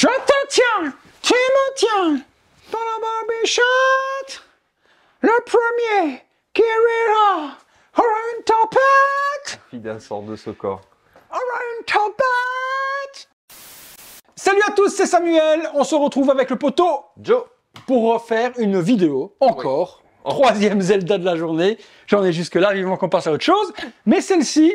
Je te tiens, tu me tiens, dans la barbichette. Le premier qui rira aura une tempête. Fille d'un sort de ce corps. Aura une tempête. Salut à tous, c'est Samuel. On se retrouve avec le poteau Joe. pour refaire une vidéo, encore. Oui. Troisième Zelda de la journée. J'en ai jusque-là, vivement qu'on passe à autre chose. Mais celle-ci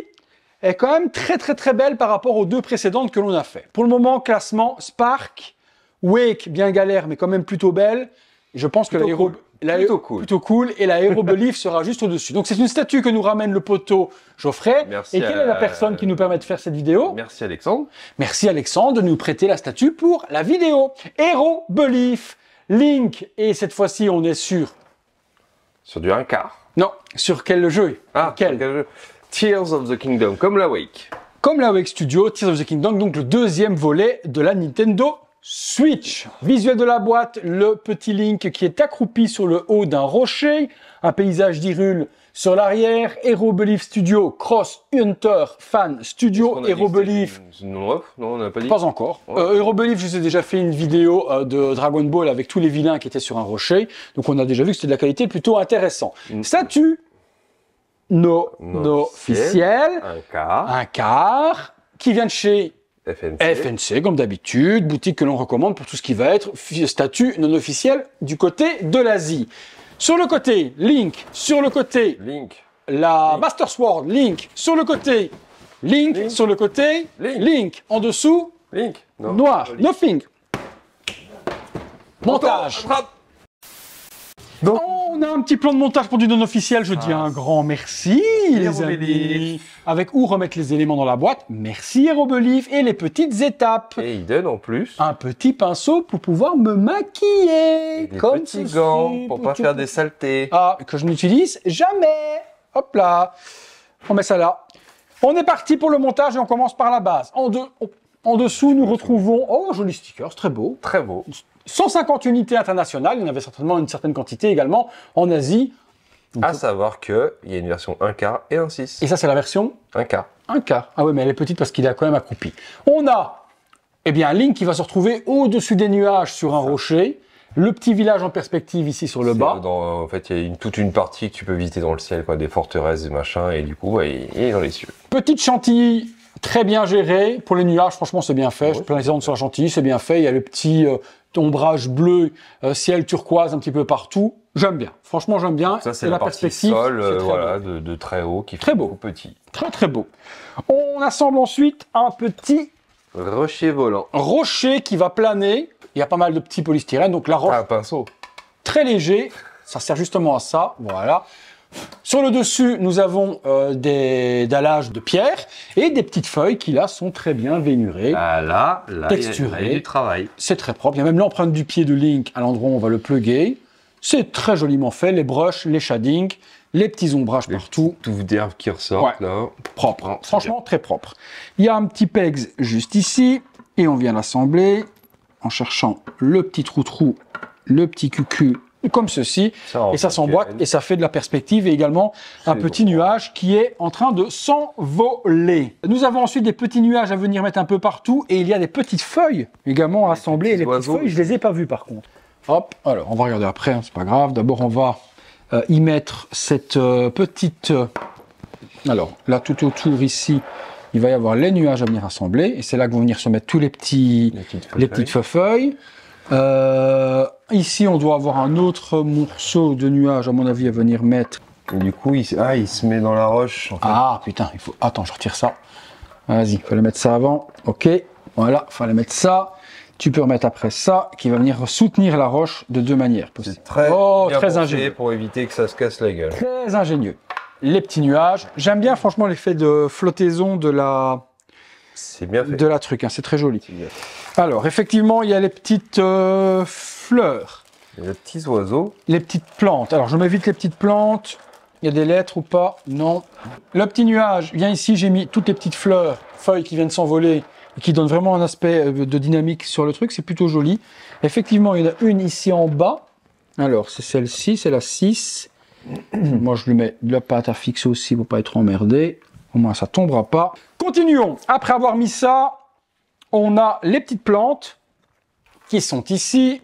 est quand même très belle par rapport aux deux précédentes que l'on a fait. Pour le moment, classement Spark, Wake, bien galère, mais quand même plutôt belle. Et je pense que plutôt cool. Et la Hero Belief sera juste au-dessus. Donc c'est une statue que nous ramène le poteau Geoffrey. Merci. Et quelle est la personne qui nous permet de faire cette vidéo? Merci Alexandre. Merci Alexandre de nous prêter la statue pour la vidéo. Hero Belief, Link. Et cette fois-ci, on est sur du 1/4. Non, sur quel jeu? Quel jeu? Tears of the Kingdom, comme la Wake. Comme la Wake Studio, Tears of the Kingdom, donc le deuxième volet de la Nintendo Switch. Visuel de la boîte, le petit Link qui est accroupi sur le haut d'un rocher, un paysage d'Hyrule sur l'arrière, Hero Belief Studio, Cross Hunter Fan Studio, Hero Belief. Non, on n'a pas dit. Pas encore. Ouais. Hero Belief, je vous ai déjà fait une vidéo de Dragon Ball avec tous les vilains qui étaient sur un rocher, donc on a déjà vu que c'était de la qualité plutôt intéressant. Statue officielle, un quart, qui vient de chez FNC, comme d'habitude, boutique que l'on recommande pour tout ce qui va être statut non officiel du côté de l'Asie. Sur le côté, Link. Sur le côté, Link. Master Sword, Link. Sur le côté, Link. Sur le côté, Link. En dessous, Link. Non. Noir. Nothing. Montage. Donc, on a un petit plan de montage pour du non officiel. Je dis un grand merci, les amis. Avec où remettre les éléments dans la boîte. Merci Hero Belief et les petites étapes. Et il donne en plus un petit pinceau pour pouvoir me maquiller. Et des petits gants pour pas faire des saletés. Ah, que je n'utilise jamais. Hop là. On met ça là. On est parti pour le montage et on commence par la base. En dessous, nous retrouvons... Oh, joli sticker, c'est très beau. Très beau. 150 unités internationales, il y en avait certainement une certaine quantité également en Asie. Donc, à savoir qu'il y a une version 1/4 et 1/6. Et ça, c'est la version 1/4. 1/4. Ah ouais, mais elle est petite parce qu'il est quand même accroupi. On a, eh bien, Link qui va se retrouver au-dessus des nuages sur un rocher. Le petit village en perspective ici sur le bas. En fait, il y a toute une partie que tu peux visiter dans le ciel, quoi, des forteresses, des machins, et du coup, il est dans les cieux. Petite chantilly très bien gérée. Pour les nuages, franchement, c'est bien fait. Je plaisante sur la chantilly, c'est bien fait. Il y a le petit... ombrage bleu, ciel turquoise un petit peu partout. J'aime bien. Franchement, j'aime bien. Ça, c'est la perspective sol, voilà, de très haut, qui fait très beau. Petit. Très beau. On assemble ensuite un petit rocher volant. Rocher qui va planer. Il y a pas mal de petits polystyrène. Donc la roche, un pinceau. Très léger. Ça sert justement à ça. Voilà. Sur le dessus, nous avons des dallages de pierre et des petites feuilles qui là sont très bien vénurées, texturées. Il y a du travail. C'est très propre. Il y a même l'empreinte du pied de Link à l'endroit où on va le plugger. C'est très joliment fait. Les brushes, les shadings, les petits ombrages partout. Touffes d'herbe qui ressortent là. Propre. Non, franchement, très propre. Il y a un petit pegs juste ici et on vient l'assembler en cherchant le petit trou-trou, le petit cucu. Comme ceci, et ça s'emboîte et ça fait de la perspective et également un petit nuage qui est en train de s'envoler. Nous avons ensuite des petits nuages à venir mettre un peu partout et il y a des petites feuilles également à assembler. Et les petites feuilles, je les ai pas vues par contre. Hop, alors on va regarder après, hein, c'est pas grave. D'abord on va y mettre cette petite... alors là tout autour ici, il va y avoir les nuages à venir assembler et c'est là que vont venir se mettre tous les petites feuilles. Ici, on doit avoir un autre morceau de nuage, à mon avis, à venir mettre. Et du coup, il se met dans la roche. En fait. Ah, putain, il faut... Attends, je retire ça. Vas-y, il fallait mettre ça avant. Ok, voilà, il fallait mettre ça. Tu peux remettre après ça, qui va venir soutenir la roche de deux manières possibles. C'est très ingénieux. Pour éviter que ça se casse la gueule. Très ingénieux. Les petits nuages. J'aime bien, franchement, l'effet de flottaison de la... C'est bien fait. De la truc, hein, c'est très joli. Alors, effectivement, il y a les petites fleurs. Les petits oiseaux. Les petites plantes. Alors, je m'évite les petites plantes. Il y a des lettres ou pas? Non. Le petit nuage vient ici. J'ai mis toutes les petites fleurs, feuilles qui viennent s'envoler et qui donnent vraiment un aspect de dynamique sur le truc. C'est plutôt joli. Effectivement, il y en a une ici en bas. Alors, c'est celle-ci, c'est la 6. Moi, je lui mets de la pâte à fixer aussi pour pas être emmerdé. Au moins, ça tombera pas. Continuons. Après avoir mis ça, on a les petites plantes qui sont ici.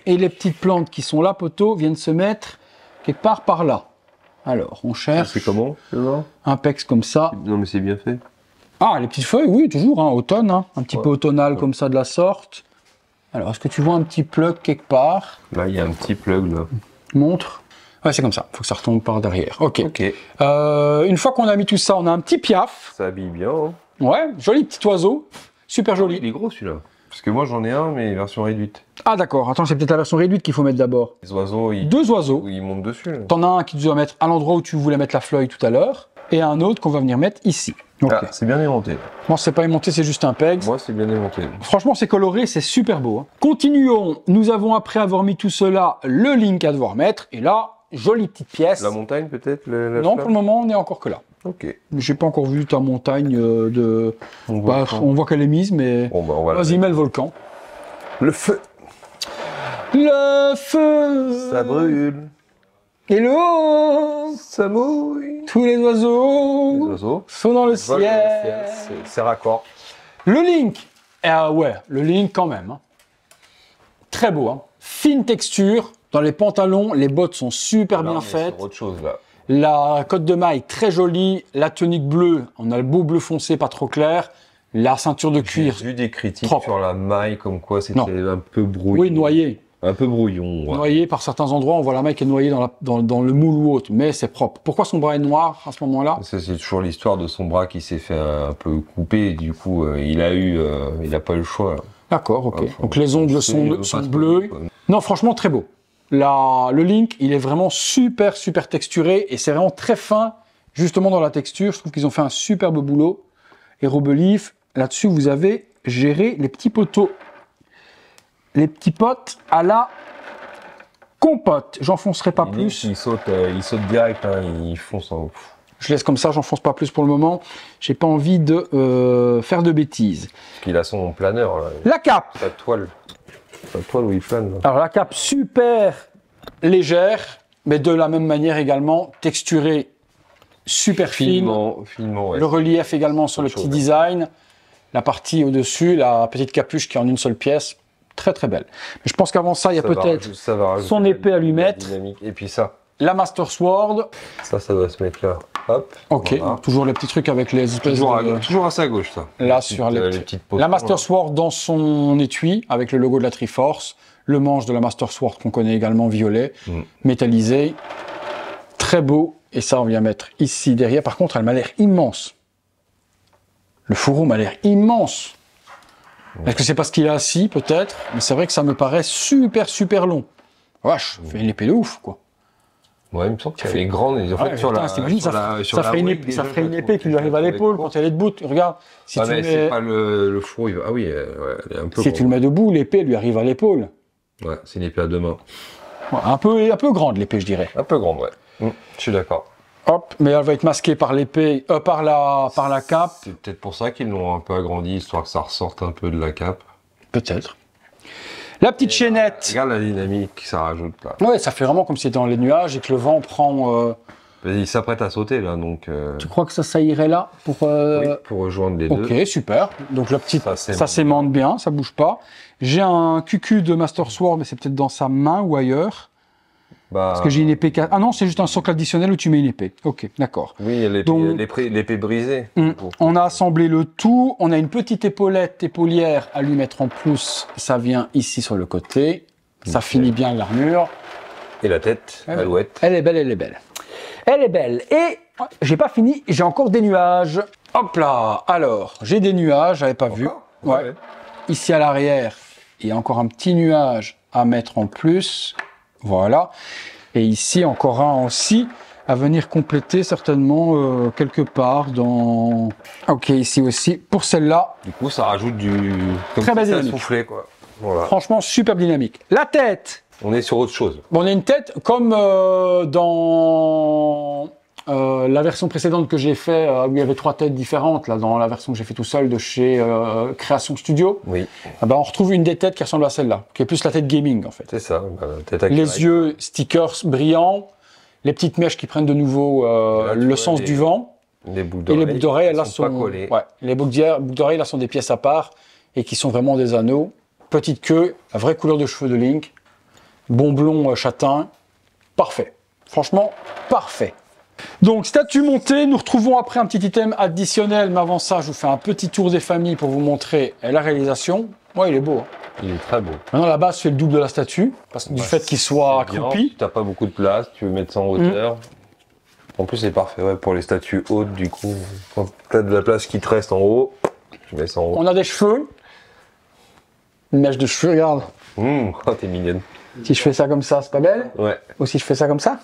Et les petites plantes qui sont là, poteau, viennent se mettre quelque part par là. Alors, on cherche. C'est comment? Un pex comme ça. Non, mais c'est bien fait. Ah, les petites feuilles, oui, toujours, hein, automne. Hein, un petit peu automnal comme ça de la sorte. Alors, est-ce que tu vois un petit plug quelque part? Là, il y a un petit plug, là. Montre. Ouais, c'est comme ça. Il faut que ça retombe par derrière. Ok. Une fois qu'on a mis tout ça, on a un petit piaf. Ça habille bien. Hein. Ouais, joli petit oiseau. Super joli. Il est gros, celui-là. Parce que moi, j'en ai un, mais version réduite. Ah, d'accord. Attends, c'est peut-être la version réduite qu'il faut mettre d'abord. Les oiseaux, Deux oiseaux. Ils montent dessus. T'en as un qui doit mettre à l'endroit où tu voulais mettre la fleuille tout à l'heure. Et un autre qu'on va venir mettre ici. Okay. Ah, c'est bien aimanté. Moi, c'est pas aimanté, c'est juste un peg. Moi, c'est bien aimanté. Franchement, c'est coloré, c'est super beau. Hein. Continuons. Nous avons, après avoir mis tout cela, le link à devoir mettre. Et là, jolie petite pièce. La montagne, peut-être non, pour le moment, on n'est encore que là. Ok. J'ai pas encore vu ta montagne de... On voit qu'elle est mise, mais... Bon, bah, vas-y, mets le volcan. Le feu. Le feu. Ça brûle. Et l'eau. Ça mouille. Tous les oiseaux sont dans le ciel. C'est raccord. Le link. Ouais, le link quand même. Hein. Très beau. Hein. Fine texture. Dans les pantalons, les bottes sont super bien faites. C'est autre chose, là. La cotte de maille, très jolie. La tunique bleue, on a le beau bleu foncé, pas trop clair. La ceinture de cuir. J'ai vu des critiques propre. sur la maille, comme quoi c'était un peu brouillon. Oui, noyé. Un peu brouillon. Ouais. Noyé, par certains endroits, on voit la maille qui est noyée dans le moule ou autre, mais c'est propre. Pourquoi son bras est noir à ce moment-là? C'est toujours l'histoire de son bras qui s'est fait un peu couper, et du coup, il a pas eu le choix. D'accord, ok. Donc les ongles sont bleus. Non, franchement, très beau. Le link, il est vraiment super texturé et c'est vraiment très fin, justement dans la texture. Je trouve qu'ils ont fait un superbe boulot. Et Robelif, là-dessus, vous avez géré les petits poteaux. Les petits potes à la compote. J'enfoncerai pas plus. Il saute direct, hein, il fonce en... Je laisse comme ça, j'enfonce pas plus pour le moment. J'ai pas envie de faire de bêtises. Parce qu'il a son planeur. Là. La cape. Sa toile où il plane. Là. Alors la cape super légère, mais de la même manière également texturée, super fine. Finement, ouais. Le relief également sur le petit design. La partie au-dessus, la petite capuche qui est en une seule pièce. Très belle. Mais je pense qu'avant ça, il y a peut-être son épée à lui mettre. Et puis ça. La Master Sword. Ça doit se mettre là. Hop. Ok. Voilà. Toujours les petits trucs avec les espèces toujours à sa gauche, ça. Là, sur les petites la Master Sword dans son étui, avec le logo de la Triforce. Le manche de la Master Sword qu'on connaît également violet. Métallisé. Très beau. Et ça, on vient mettre ici derrière. Par contre, elle m'a l'air immense. Le fourreau m'a l'air immense. Est-ce que c'est parce qu'il est assis, peut-être? Mais c'est vrai que ça me paraît super long. Wesh, ça fait une épée de ouf, quoi. Ouais, il me semble qu'elle est grande. Et en fait, ça ferait une épée qui lui arrive à l'épaule quand elle est debout. Regarde, si tu mais mets... c'est pas le fourreau. Ah oui, elle est un peu si tu le mets debout, l'épée lui arrive à l'épaule. Ouais, c'est une épée à deux mains. Ouais, un peu grande, l'épée, je dirais. Un peu grande, ouais. Je suis d'accord. Hop, mais elle va être masquée par l'épée, par la cape. C'est peut-être pour ça qu'ils l'ont un peu agrandi, histoire que ça ressorte un peu de la cape. Peut-être. La petite chaînette. Regarde la dynamique que ça rajoute là. Ouais, ça fait vraiment comme si c'était dans les nuages et que le vent prend... Il s'apprête à sauter là, donc... Tu crois que ça irait là pour... Oui, pour rejoindre les deux. Ok, super. Donc la petite, ça s'aimante bien, ça bouge pas. J'ai un QQ de Master Sword, mais c'est peut-être dans sa main ou ailleurs. Parce que j'ai une épée... Ah non, c'est juste un socle additionnel où tu mets une épée. Ok, d'accord. Oui, l'épée brisée. On a assemblé le tout. On a une petite épaulière à lui mettre en plus. Ça vient ici sur le côté. Ça finit bien l'armure. Et la tête, alouette. Elle est belle, elle est belle. Elle est belle. Et j'ai pas fini, j'ai encore des nuages. Hop là. Alors, j'ai des nuages, j'avais pas vu. Ouais. Ici à l'arrière, il y a encore un petit nuage à mettre en plus. Voilà. Et ici, encore un aussi à venir compléter certainement quelque part dans... Ok, ici aussi. Pour celle-là... Du coup, ça rajoute du... Très belle dynamique. Soufflé, quoi. Voilà. Franchement, super dynamique. La tête. On est sur autre chose. Bon, on a une tête comme dans la version précédente que j'ai fait, où il y avait 3 têtes différentes, là, dans la version que j'ai fait tout seul de chez Création Studio. Oui. Ah ben, on retrouve une des têtes qui ressemble à celle-là, qui est plus la tête gaming, en fait. C'est ça. Tête les yeux stickers brillants, les petites mèches qui prennent de nouveau le sens du vent. Les boucles d'oreilles. Et les boucles d'oreilles, là, sont pas collées. Ouais, les boucles d'oreilles, là, sont des pièces à part et qui sont vraiment des anneaux. petite queue, la vraie couleur de cheveux de Link, bon blond châtain, parfait. Franchement, parfait. Donc, statue montée, nous retrouvons après un petit item additionnel, mais avant ça, je vous fais un petit tour des familles pour vous montrer la réalisation. Ouais, il est beau. Hein. Il est très beau. Maintenant, la base fait le double de la statue, parce que du fait qu'il soit accroupi. Tu n'as pas beaucoup de place, tu veux mettre ça en hauteur. En plus, c'est parfait pour les statues hautes, du coup. Quand tu as de la place qui te reste en haut, tu mets ça en haut. On a des cheveux. Une mèche de cheveux, regarde. Oh, t'es mignonne. Si je fais ça comme ça, c'est pas belle? Ouais. Ou si je fais ça comme ça?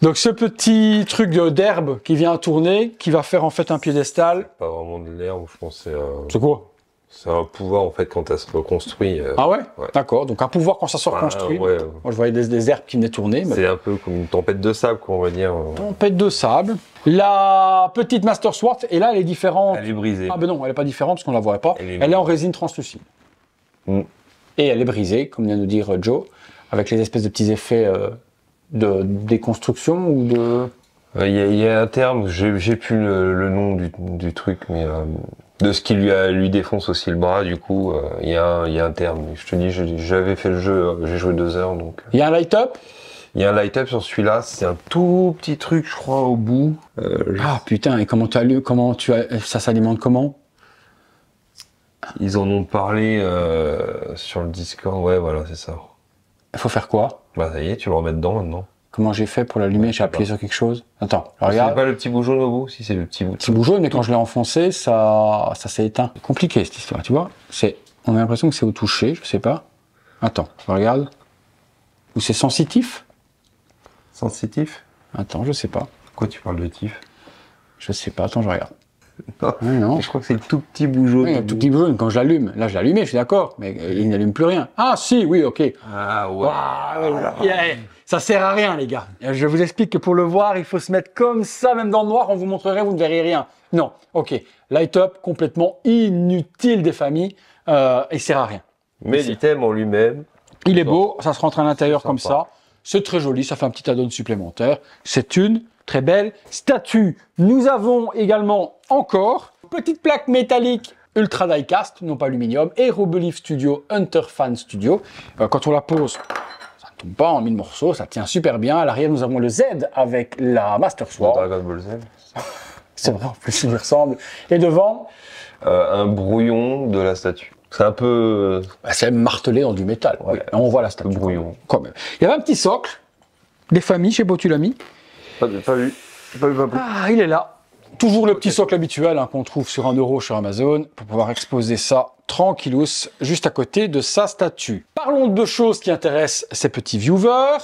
Donc ce petit truc d'herbe qui vient tourner, qui va faire en fait un piédestal. Pas vraiment de l'herbe, je pense que c'est quoi? C'est un pouvoir en fait quand ça se reconstruit. Ah ouais, d'accord. Donc un pouvoir quand ça se reconstruit. Ouais. Moi je voyais des herbes qui venaient tourner. C'est un peu comme une tempête de sable, quoi, on va dire. Tempête de sable. La petite Master Sword, et là elle est différente. Elle est brisée. Ah ben non, elle n'est pas différente parce qu'on la voit pas. Elle est en résine translucide. Et elle est brisée, comme vient de dire Joe, avec les espèces de petits effets de déconstruction ou de... Il y a un terme, j'ai plus le nom du truc, mais de ce qui lui défonce aussi le bras, du coup, il y a un terme. Je te dis, j'avais fait le jeu, j'ai joué 2 heures, donc... Il y a un light-up? Il y a un light-up sur celui-là, c'est un tout petit truc, je crois, au bout. Ah putain, et ça s'alimente comment? Ils en ont parlé sur le Discord, ouais, voilà, c'est ça. Il faut faire quoi? Bah ça y est, tu le remets dedans maintenant. Comment j'ai fait pour l'allumer? J'ai appuyé sur quelque chose? Attends, regarde. C'est pas le petit bout jaune au bout? Si, c'est le petit bout. Petit bout jaune, mais quand je l'ai enfoncé, ça s'est éteint. C'est compliqué cette histoire, tu vois? On a l'impression que c'est au toucher, je sais pas. Attends, regarde. Ou c'est sensitif? Sensitif? Attends, je sais pas. Pourquoi tu parles de tif? Je sais pas, attends, je regarde. Non, non. Je crois que c'est le tout petit bout jaune. Oui, le tout petit bout jaune, quand je l'allume. Là, je l'ai allumé, je suis d'accord, mais il n'allume plus rien. Ah, si, oui, ok. Ah ouais. Ça sert à rien, les gars. Je vous explique que pour le voir, il faut se mettre comme ça, même dans le noir, on vous montrerait, vous ne verrez rien. Non, ok. Light up, complètement inutile des familles, il sert à rien. Mais l'item en lui-même... Il est beau, ça se rentre à l'intérieur comme ça. C'est très joli, ça fait un petit add-on supplémentaire. C'est une très belle statue. Nous avons également encore une petite plaque métallique Ultra Diecast, non pas aluminium, et Robelief Studio Hunter Fan Studio. Quand on la pose, ça ne tombe pas en 1000 morceaux, ça tient super bien. À l'arrière, nous avons le Z avec la Master Sword. Dragon Ball Z. C'est vrai, en plus, il lui ressemble. Et devant, un brouillon de la statue. C'est un peu... c'est martelé dans du métal. Ouais, oui. On voit la statue. Brouillon. Quand même. Il y avait un petit socle, des familles, je sais pas où tu l'as mis. Pas vu. Ah, il est là. Toujours le petit socle habituel qu'on trouve sur 1 € sur Amazon pour pouvoir exposer ça tranquillous juste à côté de sa statue. Parlons de choses qui intéressent ces petits viewers.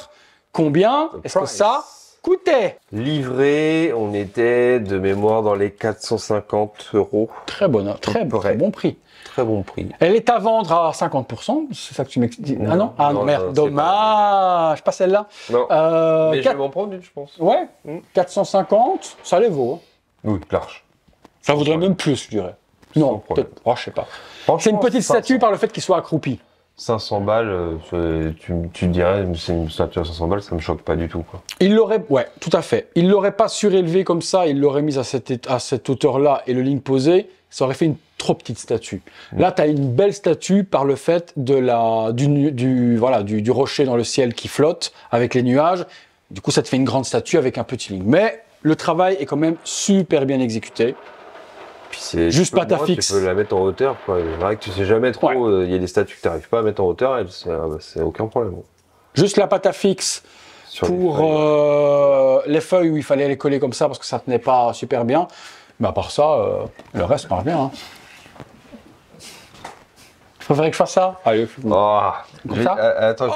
Combien est-ce que ça coûtait? Livré, on était de mémoire dans les 450 €. Très bon, très bon prix. Très bon prix. Elle est à vendre à 50%, c'est ça que tu m'expliques? Ah non? Ah non, merde, dommage, pas celle-là. Non, mais je vais m'en prendre une, je pense. Ouais, 450, ça les vaut. Oui, large. Ça vaudrait même plus, je dirais. Non, peut-être, je sais pas. C'est une petite statue par le fait qu'il soit accroupi. 500 balles, tu te dirais, c'est une statue à 500 balles, ça me choque pas du tout, quoi. Il l'aurait, ouais, tout à fait. Il l'aurait pas surélevé comme ça, il l'aurait mise à cette hauteur-là et le ligne posé, ça aurait fait une trop petite statue. Là, tu as une belle statue par le fait de du rocher dans le ciel qui flotte avec les nuages. Du coup, ça te fait une grande statue avec un petit ligne. Mais le travail est quand même super bien exécuté. Puis c'est juste patafix. Tu peux la mettre en hauteur, quoi. C'est vrai que tu sais jamais trop. Il y a des statues que tu n'arrives pas à mettre en hauteur, c'est aucun problème. Juste la patafix pour les feuilles où il fallait les coller comme ça parce que ça tenait pas super bien. Mais à part ça, le reste marche bien. Hein. Je préférais que je fasse ça. Allez, comme ça. Attends.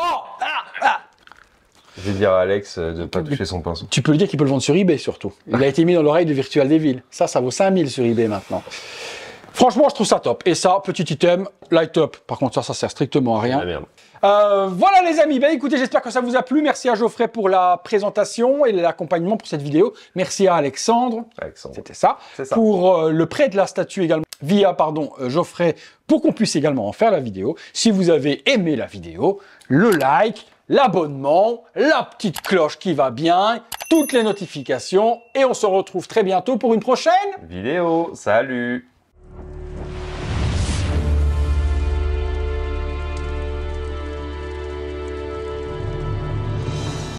Je vais dire à Alex de ne pas toucher son pinceau. Tu peux lui dire qu'il peut le vendre sur eBay surtout. Il a été mis dans l'oreille de Virtual Devil. Ça vaut 5000 sur eBay maintenant. Franchement, je trouve ça top. Et ça, petit item, light up. Par contre, ça sert strictement à rien. Ah, merde. Voilà les amis, écoutez, j'espère que ça vous a plu. Merci à Geoffrey pour la présentation et l'accompagnement pour cette vidéo. Merci à Alexandre. C'était ça. Pour le prêt de la statue également, via Geoffrey, pour qu'on puisse également en faire la vidéo. Si vous avez aimé la vidéo, le like, l'abonnement, la petite cloche qui va bien, toutes les notifications et on se retrouve très bientôt pour une prochaine vidéo. Salut!